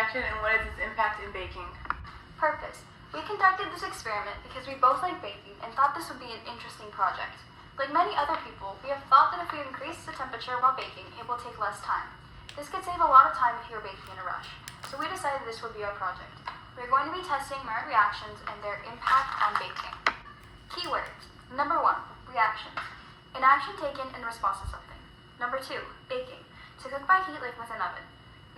reaction and what is its impact in baking? Purpose. We conducted this experiment because we both like baking and thought this would be an interesting project. Like many other people, we have thought that if we increase the temperature while baking, it will take less time. This could save a lot of time if you are baking in a rush. So we decided this would be our project. We are going to be testing Maillard reactions and their impact on baking. Keywords. Number 1, reactions. An action taken in response to something. Number 2, baking. To cook by heat like with an oven.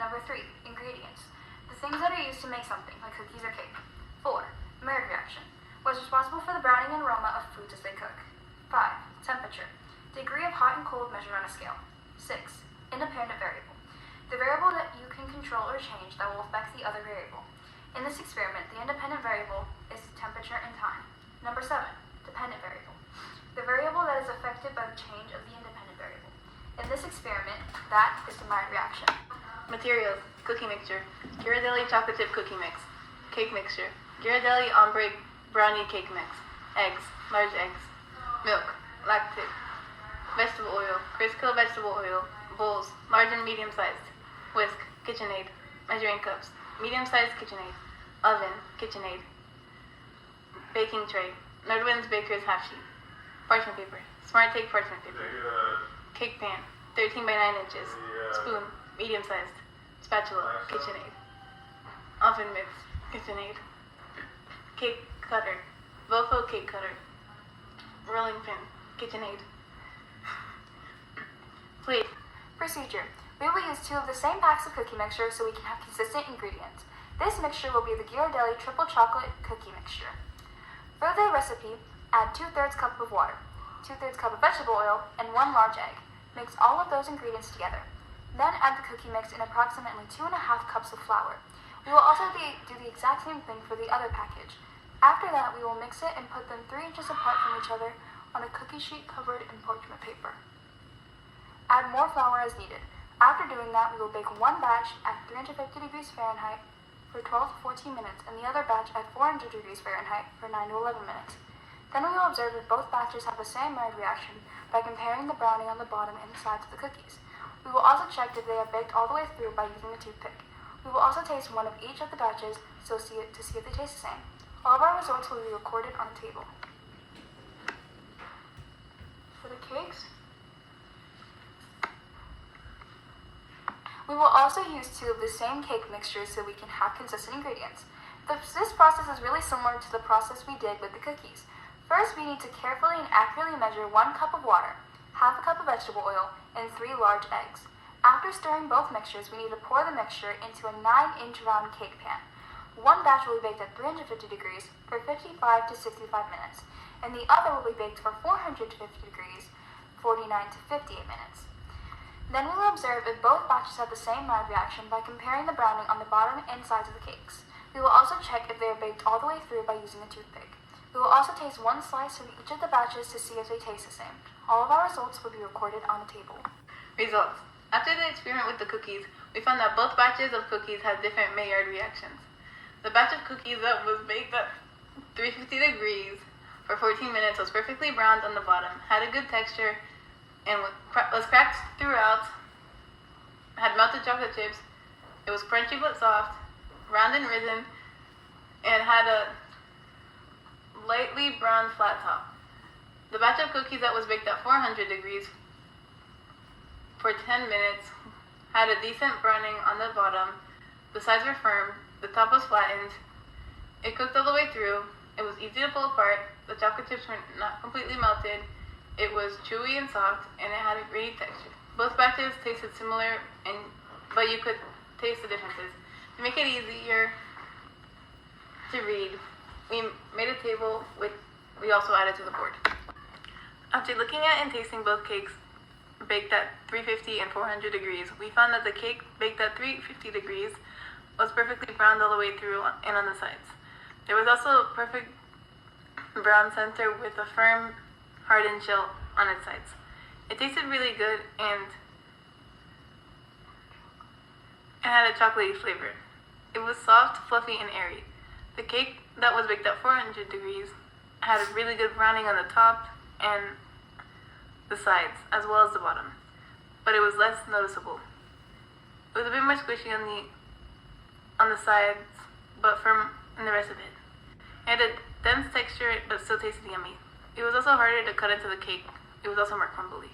Number 3, ingredients. The things that are used to make something, like cookies or cake. 4, Maillard reaction. What is responsible for the browning and aroma of foods as they cook. 5, temperature. Degree of hot and cold measured on a scale. 6, independent variable. The variable that you can control or change that will affect the other variable. In this experiment, the independent variable is temperature and time. Number 7, dependent variable. The variable that is affected by the change of the independent variable. In this experiment, that is the Maillard reaction. Materials: cookie mixture, Ghirardelli chocolate chip cookie mix, cake mixture, Ghirardelli ombre brownie cake mix, eggs, large eggs, milk, lactic, vegetable oil, Crisco vegetable oil, bowls, large and medium sized, whisk, KitchenAid, measuring cups, medium sized KitchenAid, oven, KitchenAid, baking tray, Nordwin's Baker's half sheet, parchment paper, Smart Take parchment paper, cake pan, 13 by 9 inches, spoon, medium sized, spatula, KitchenAid, oven mitts, KitchenAid, cake cutter, Vofo cake cutter, rolling pin, KitchenAid, plate. Procedure. We will use 2 of the same packs of cookie mixture so we can have consistent ingredients. This mixture will be the Ghirardelli triple chocolate cookie mixture. For the recipe, add 2/3 cup of water, 2/3 cup of vegetable oil, and 1 large egg. Mix all of those ingredients together. Then add the cookie mix in approximately 2½ cups of flour. We will also do the exact same thing for the other package. After that, we will mix it and put them 3 inches apart from each other on a cookie sheet covered in parchment paper. Add more flour as needed. After doing that, we will bake one batch at 350 degrees Fahrenheit for 12 to 14 minutes and the other batch at 400 degrees Fahrenheit for 9 to 11 minutes. Then we will observe if both batches have the same Maillard reaction by comparing the browning on the bottom and the sides of the cookies. We will also check if they are baked all the way through by using a toothpick. We will also taste one of each of the batches to see if they taste the same. All of our results will be recorded on a table. For the cakes, we will also use 2 of the same cake mixtures so we can have consistent ingredients. This process is really similar to the process we did with the cookies. First, we need to carefully and accurately measure 1 cup of water, ½ a cup of vegetable oil, and 3 large eggs. After stirring both mixtures, we need to pour the mixture into a 9-inch round cake pan. One batch will be baked at 350 degrees for 55 to 65 minutes, and the other will be baked for 450 degrees, 49 to 58 minutes. Then we will observe if both batches have the same Maillard reaction by comparing the browning on the bottom and sides of the cakes. We will also check if they are baked all the way through by using a toothpick. We will also taste 1 slice from each of the batches to see if they taste the same. All of our results will be recorded on a table. Results. After the experiment with the cookies, we found that both batches of cookies had different Maillard reactions. The batch of cookies that was baked at 350 degrees for 14 minutes was perfectly browned on the bottom, had a good texture, and was cracked throughout, had melted chocolate chips. It was crunchy but soft, round and risen, and had a lightly brown flat top. The batch of cookies that was baked at 400 degrees for 10 minutes had a decent browning on the bottom. The sides were firm, the top was flattened. It cooked all the way through. It was easy to pull apart. The chocolate chips were not completely melted. It was chewy and soft, and it had a gritty texture. Both batches tasted similar, but you could taste the differences. To make it easier to read, we made a table we also added to the board. After looking at and tasting both cakes baked at 350 and 400 degrees, we found that the cake baked at 350 degrees was perfectly browned all the way through and on the sides. There was also a perfect brown center with a firm, hardened shell on its sides. It tasted really good and it had a chocolatey flavor. It was soft, fluffy, and airy. The cake that was baked at 400 degrees had a really good browning on the top and the sides, as well as the bottom, but it was less noticeable. It was a bit more squishy on the sides, but firm in the rest of it. It had a dense texture, but still tasted yummy. It was also harder to cut into the cake. It was also more crumbly.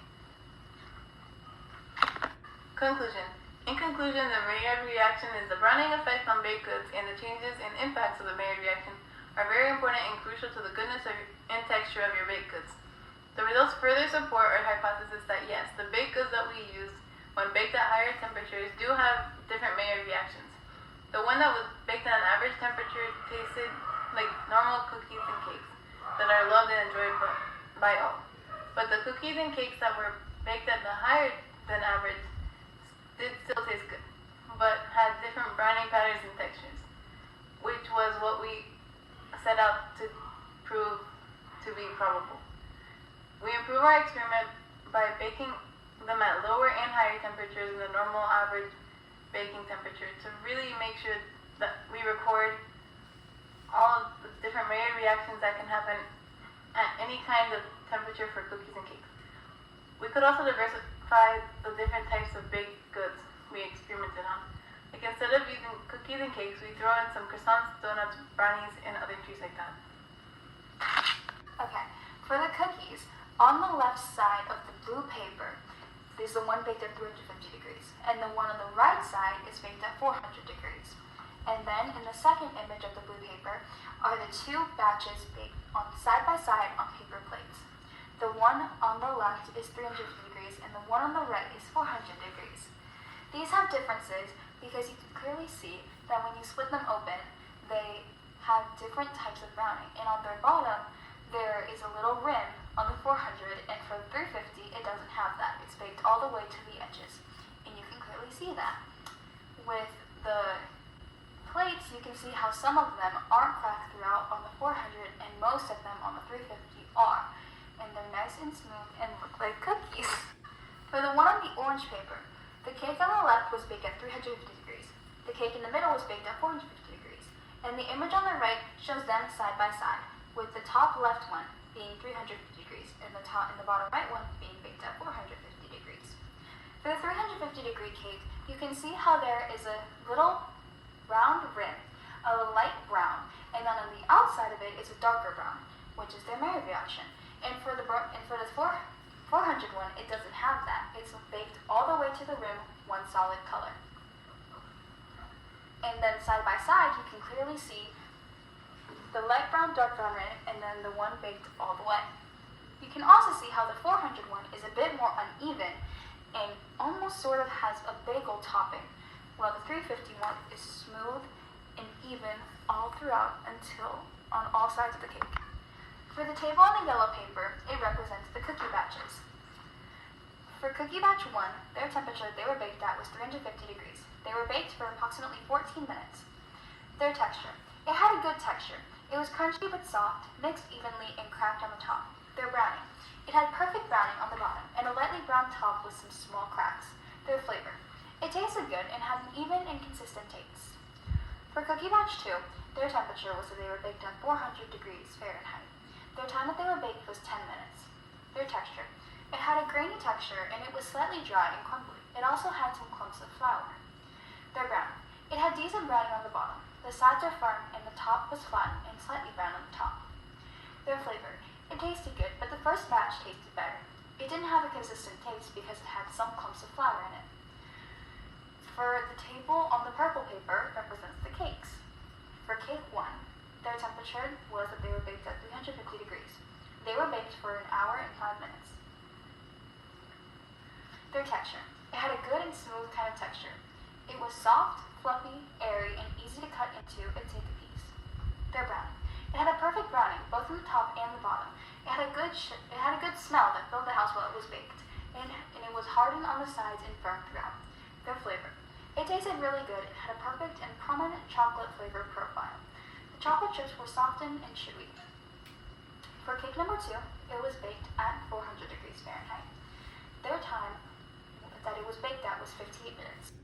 Conclusion. In conclusion, the Maillard reaction is the browning effect on baked goods, and the changes and impacts of the Maillard reaction are very important and crucial to the goodness and texture of your baked goods. The results further support our hypothesis that yes, the baked goods that we use when baked at higher temperatures do have different Maillard reactions. The one that was baked at an average temperature tasted like normal cookies and cakes that are loved and enjoyed by all. But the cookies and cakes that were baked at the higher than average did still taste good, but had different browning patterns and textures, which was what we set out to prove to be probable. We improve our experiment by baking them at lower and higher temperatures than the normal average baking temperature to really make sure that we record all of the different Maillard reactions that can happen at any kind of temperature for cookies and cakes. We could also diversify the different types of baked goods we experimented on. Like instead of using cookies and cakes, we throw in some croissants, donuts, brownies, and other treats like that. Okay, for the cookies, on the left side of the blue paper is the one baked at 350 degrees, and the one on the right side is baked at 400 degrees. And then in the second image of the blue paper are the two batches baked on side by side on paper plates. The one on the left is 350 degrees, and the one on the right is 400 degrees. These have differences because you can clearly see that when you split them open, they have different types of browning. And on their bottom, there is a little rim on the 400, and for the 350, it doesn't have that. It's baked all the way to the edges, and you can clearly see that. With the plates, you can see how some of them aren't cracked throughout on the 400, and most of them on the 350 are. And they're nice and smooth and look like cookies. For the one on the orange paper, the cake on the left was baked at 350 degrees. The cake in the middle was baked at 450 degrees. And the image on the right shows them side by side, with the top left one being 350 degrees and the bottom right one being baked at 450 degrees. For the 350 degree cake, you can see how there is a little round rim, a light brown, and then on the outside of it is a darker brown, which is their Maillard reaction. And for the 400 one, it doesn't have that. It's baked all the way to the rim, one solid color. And then side by side, you can clearly see the light brown, dark brown rim, and then the one baked all the way. You can also see how the 400 one is a bit more uneven and almost sort of has a bagel topping, while the 350 one is smooth and even all throughout until on all sides of the cake. For the table on the yellow paper, it represents the cookie batches. For cookie batch 1, their temperature they were baked at was 350 degrees. They were baked for approximately 14 minutes. Their texture. It had a good texture. It was crunchy but soft, mixed evenly and cracked on the top. Their browning. It had perfect browning on the bottom and a lightly brown top with some small cracks. Their flavor. It tasted good and had an even and consistent taste. For cookie batch 2, their temperature was that they were baked at 400 degrees Fahrenheit. Their time that they were baked was 10 minutes. Their texture. It had a grainy texture and it was slightly dry and crumbly. It also had some clumps of flour. Their brown. It had decent browning on the bottom. The sides are firm and the top was flat and slightly brown on the top. Their flavor. It tasted good, but the first batch tasted better. It didn't have a consistent taste because it had some clumps of flour in it. For the table on the purple paper represents the cakes. For cake 1, their temperature was that they were baked at 350 degrees. They were baked for an hour and 5 minutes. Their texture. It had a good and smooth kind of texture. It was soft, fluffy, airy, and easy to cut into and take a piece. Their browning. It had a perfect browning, both on the top and the bottom. It had a good smell that filled the house while it was baked, and it was hardened on the sides and firm throughout. Their flavor. It tasted really good and had a perfect and prominent chocolate flavor profile. The chocolate chips were softened and chewy. For cake number 2, it was baked at 400 degrees Fahrenheit. Their time that it was baked at was 58 minutes.